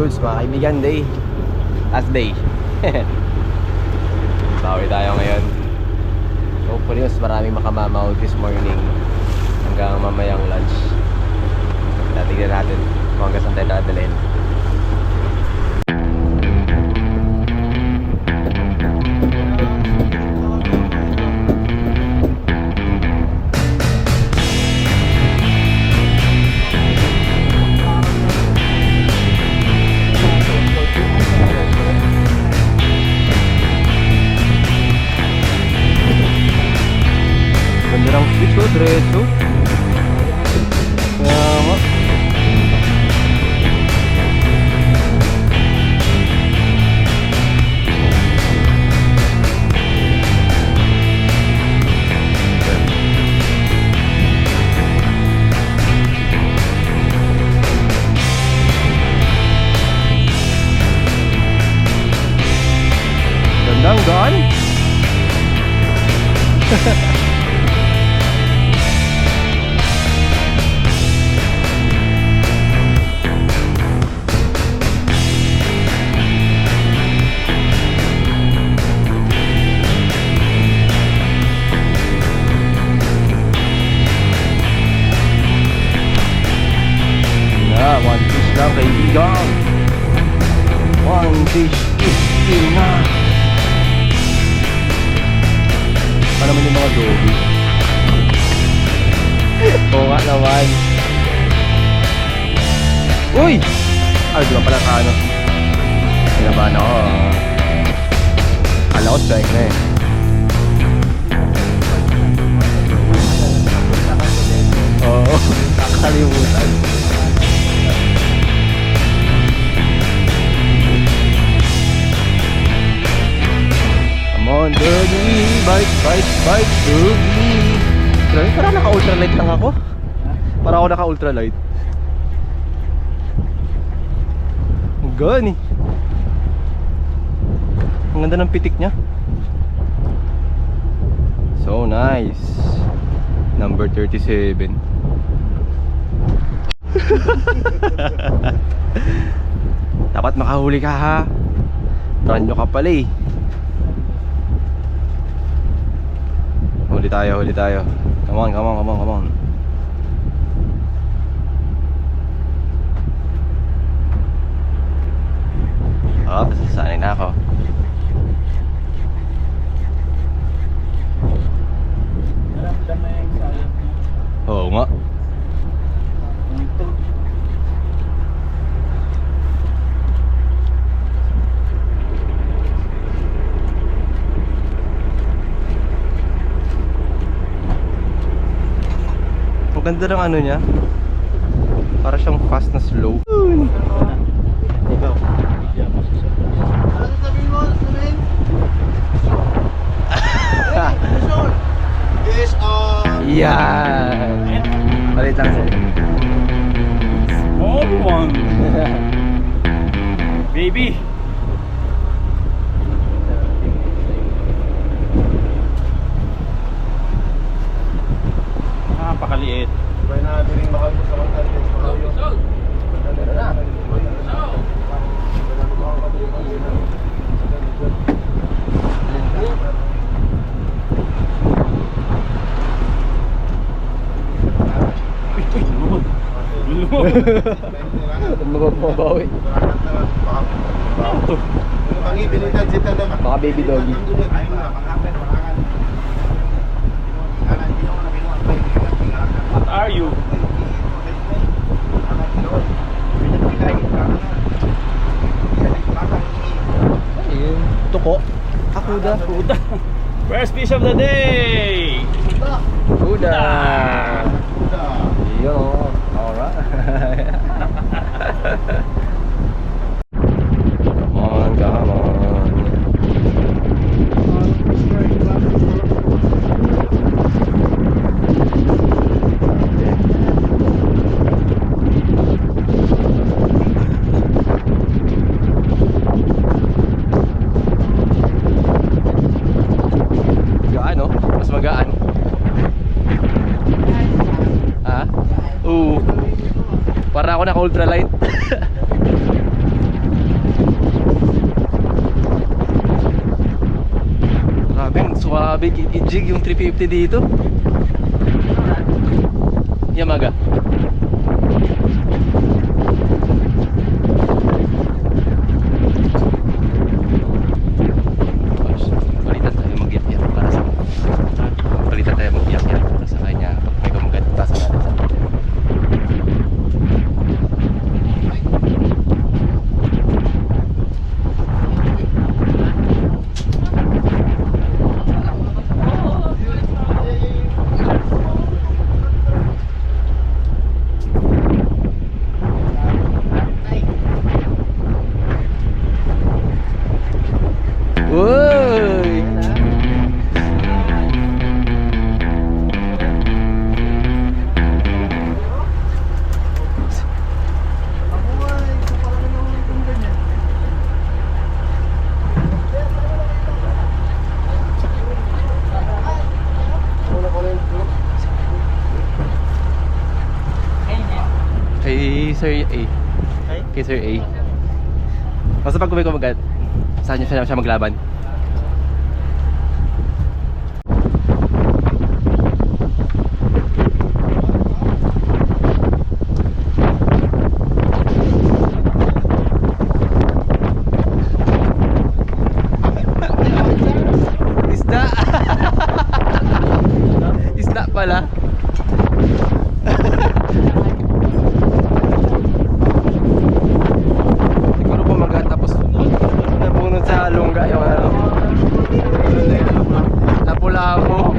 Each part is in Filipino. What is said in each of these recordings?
goods mga kaibigan, last day. Bawi tayo ngayon. Hopefully mas maraming makamamaw this morning hanggang mamayang lunch. Tignan natin kung hanggang saan tayo dadalhin. Ganda ng switch ko, diretso. Tama. Gandang gaan. One fish lang kaibigan. One fish is enough. Pa naman yung mga dogi. Oo nga naman. Uy! Ay, di ba pala ka ano? Sinabahan ako. Kala ko strike na eh. Oo, kakalimutan. Come on, doggy! Bite, bite, bite, doggy! Grabe, parang naka-ultralight lang ako. Parang ako naka-ultralight. Ang gani. Ang ganda ng pitik niya. So nice. Number 37. Dapat makahuli ka ha. Ranyo ka pala eh. Huli tayo, huli tayo. Come on, come on, come on, come on. Oh, sasanay na ako. Oo nga. Ang ganda ng ano niya. Para siyang fast na slow. Ikaw. Ano sasabihin mo? Sabihin? Yes, Yan. Palit lang sa'yo. Small one. Baby. Napakaliit. May nabiring mahal mo sa kontan. Mababawi. Baka baby doggy. What are you? Ayun. Tuko. Akuda. Kuda. First fish of the day. Kuda. Yo. Alright. Come on, come on. Gaan, no? Mas magaan. Oo. Para ako naka-ultralight. Grabe, i-jig yung 350 dito. Yamaga. Palitan tayo mag-yak-yak para sa Palitan tayo mag-yak-yak para sa kanya kapag may kumagat tasa natin sa Uy! Kay Sir A. Kay Sir A. Basta pag may kumagat, saan niya siya maglaban? Isda! Isda pala. Siguro pumagat tapos nabunod sa lungga yung ano. Napula ako.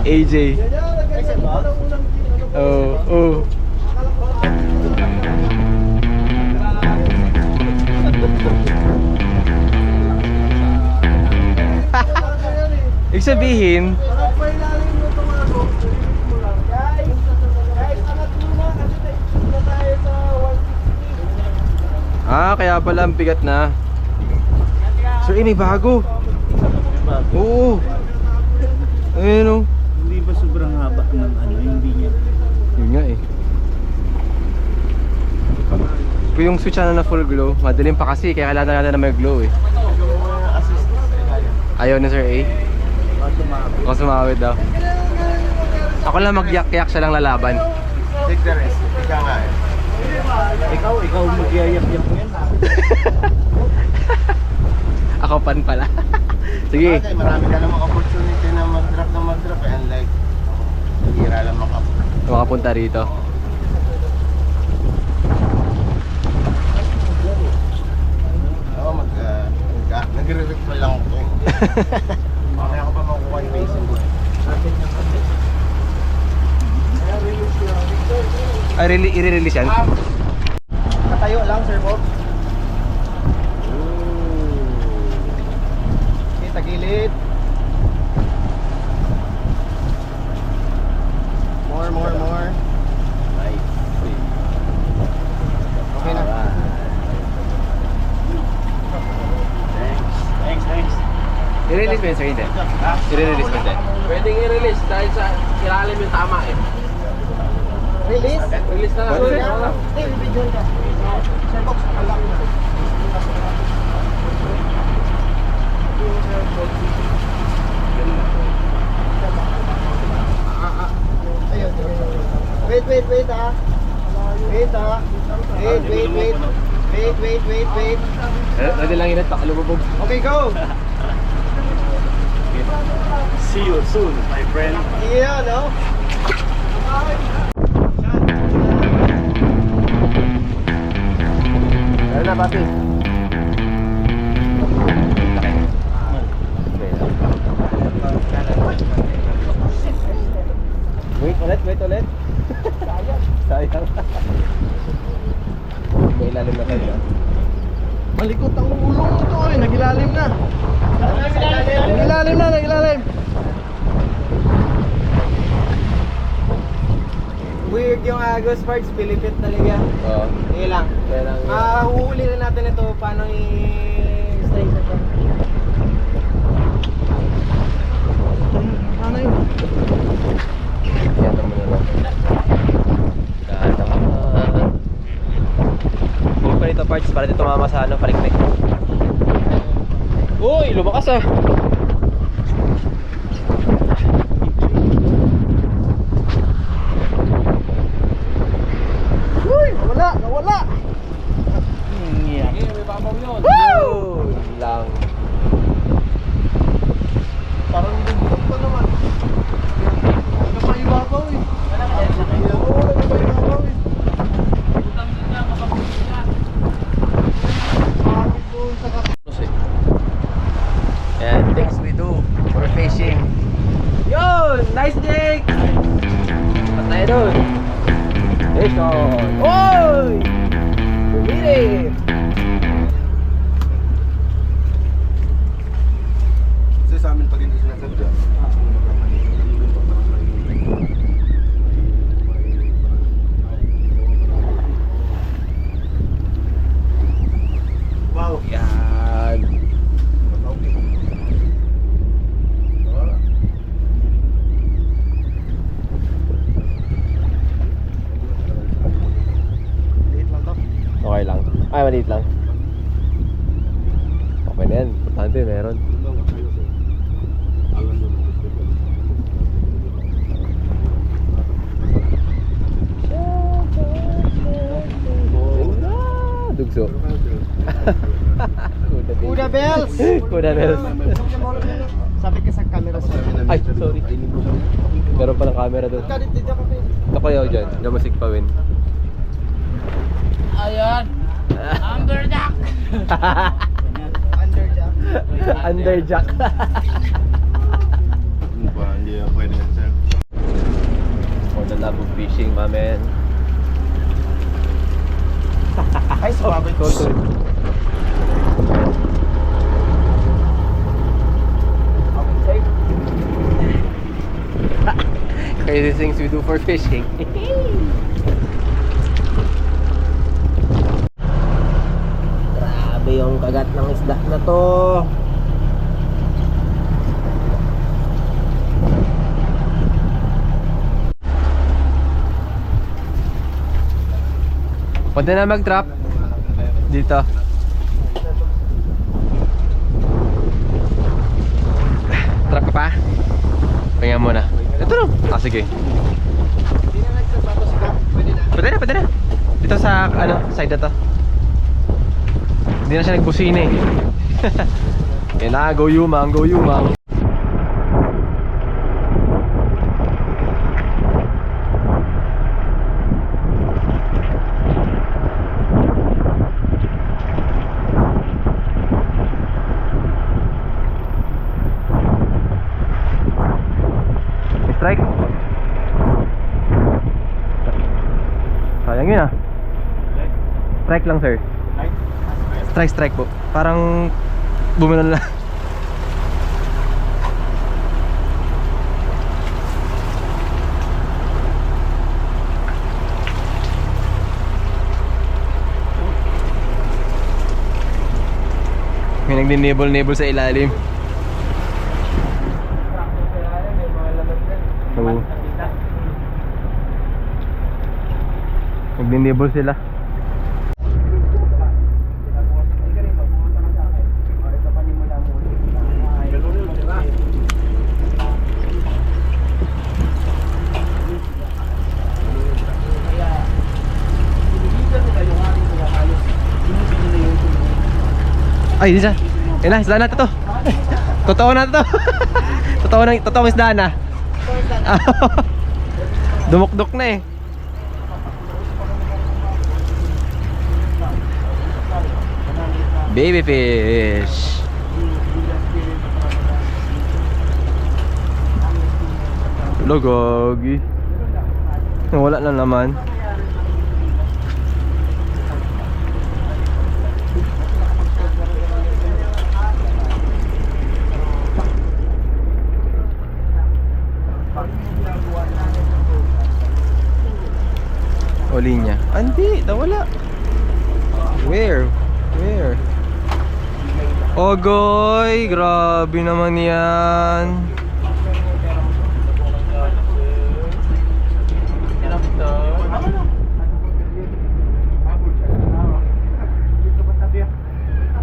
AJ. Oh, oh. Ibig sabihin, kaya pala ang bigat na. Sir, may bago. Oo. Ayun o. Hindi ba sobrang haba ng ano, hindi niya? Yun nga eh. Kung yung switch na full glow, madilim pa kasi kaya kailangan natin na may glow eh. Ayaw na Sir A? O sumawid daw. Ako lang mag-yak-yak, siya lang lalaban. Take the rest. Ikaw nga eh. Ikaw mag-yayak-yak mo yan. Ako pan pala. Sige. Okay, marami ka namang opportunity na mag-drop na mag-drop eh. Unlike, hira lang Makapunta rito. Oo, nagre-recall lang ako eh. Mamaya ako pa makukuha yung facing ko eh. Ay, i-release yan? Katayo lang, Sir Bob. Okay, tagilid. More. Nice. Okay na. Thanks. I-release mo yun sir, hindi? I-release mo din. Pwedeng i-release dahil sa ilalim yung tama eh. Release? Release na lang. Sir? Hindi, bibidyon ka. Sir Bob, alam na. Ayun. Wait ah. Wait. Ready lang yun at pakalububog. Okay, go! See you soon, my friend. Yeah, no? Ano na, papi? Wait ulit. Sayang. May ilalim na tayo. Malikot ang ulo ito eh, nagilalim na. Nagilalim. Weird yung Agos parts, Pilipit talaga. Oo. Sige lang. Huhuli rin natin ito paano i-stay sa ito. Ano yun? Yan naman na lang. Huwag pa nito parts para dito tumama sa palikpik. lumakas ah. Uy, nawala, nawala. May babaw yun. Woo! Lang. Parang bundok pa naman. Ano pa ibabaw eh? Wala ka dyan sa kayo. Oo, ano pa ibabaw eh? Utang din na, kapapagod na. Bakit doon sa And things we do for fishing. Yun! Nice Jake! Patay doon. Fish on! Oy! Bumili! Kasi sa amin pag hindi sinasadya. Wow. Yan! Liit lang to. Okay lang. Ay, maliit lang. Okay na yan. Importante, meron. Ah, dugso. Kuda bells. Kuda bells. Sabi ka sa camera sa. Ay, sorry. Meron palang camera doon. Kadit dito ka Phil. Nakayaw dyan. Gamusik pa win. Ayan. Underduck. Underjack. Underjack. Ano ba? Hindi na pwede yan, sir. For the love of fishing, my man. Ay, sumabay ko. Crazy things we do for fishing. Grabe yung kagat ng isda na to. Pwede na mag-drop dito. Drop ka pa? Pahinga muna. Ito lang. Ah, sige. Hindi na nagsasapasigap. Pwede na. Pwede na. Dito sa, ano, side na to. Hindi na siya nagbusina eh. Yan na, go Yumang, go Yumang. Strike. Sayang yun ah. Strike lang sir. Strike po. Parang bumilan lang. May nagninibol-nibol sa ilalim. Oo. Nagninibol sila. Ay, di siya. Yan na, isda na to. Totoo na to. Totoong isda na. Dumukdok na eh. Baby fish. Logog. Wala na naman. O linya. Hindi, nawala. Where? Ogoy, grabe naman yan.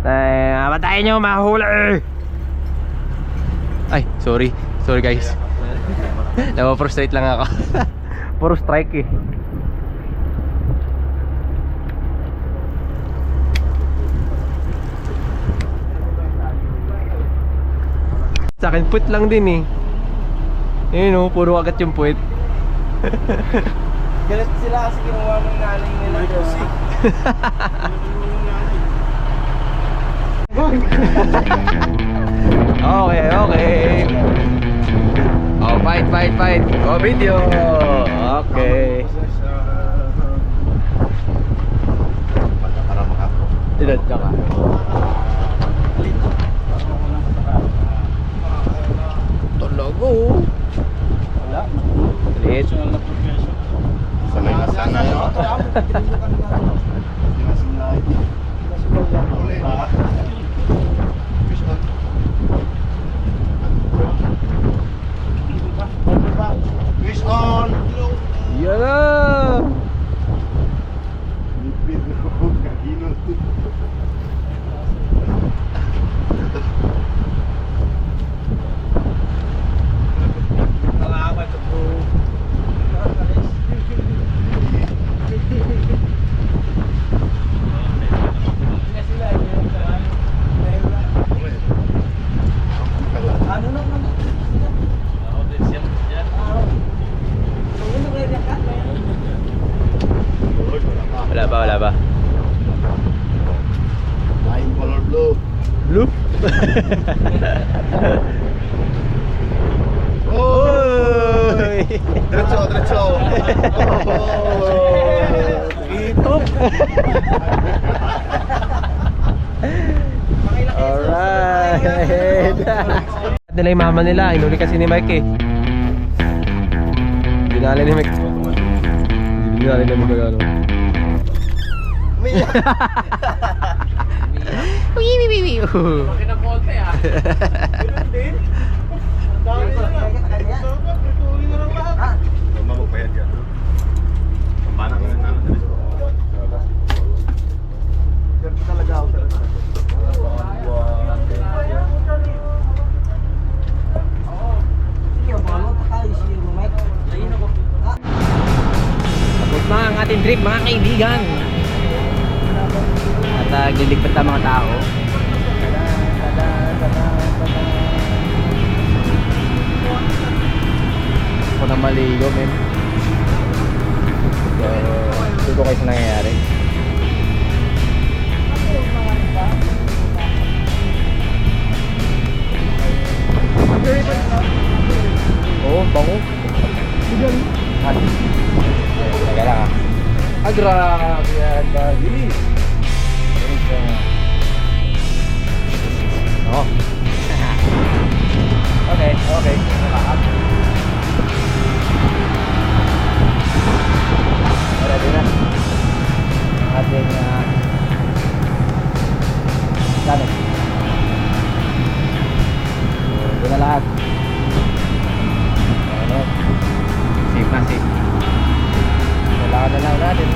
Ay, matayin nyo, mahuli. Ay, sorry. Sorry guys. Napaprostrate lang ako. Puro strike eh. Sa akin, puwet lang din eh. Ayun oh, puro agad yung puwet. Galit sila kasi kinuha ng nanay nila. Okay, okay. Oh, fight. Oh, video. Okay. Para makako. Tinadya ka. Talago. Wala. Liit. Sanay na sana yun. Fish on! Yan na. Wala ba? Line color blue. Blue? Oy! Diretso. Ito. Alright. Nila yung mama nila, inuli kasi ni Mike eh. Dinali ni Mike. Dinali na Mike ano. Kinapolta ah. Mamagpayad ka. Pambana ko na namin. Talaga ako Tapos na ang ating trip mga kaibigan. At liligpit ang mga tao. Ako na maligo men. So, hindi ko kayo nangyayari. Oo, bango. At, teka lang ah. Grabe yan, dali. Oh. Okay. Ready na. Ating gamit. Ito na lahat. Ayan. Safe na, safe. Kailangan na lang natin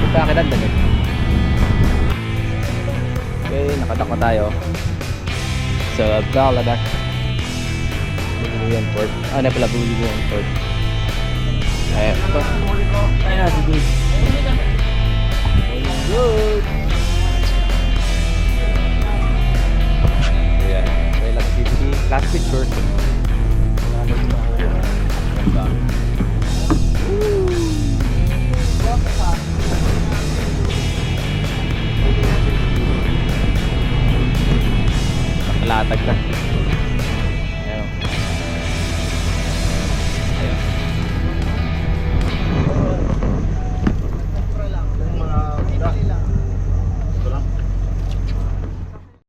ipakitan na ganyan. Okay, nakatakot tayo sa Ballarat Buligan Port. Ano pala Buligan Port? Ayan, ito. Ayan, good. Good. Ayan, relativity. Last picture. Nakalatag na.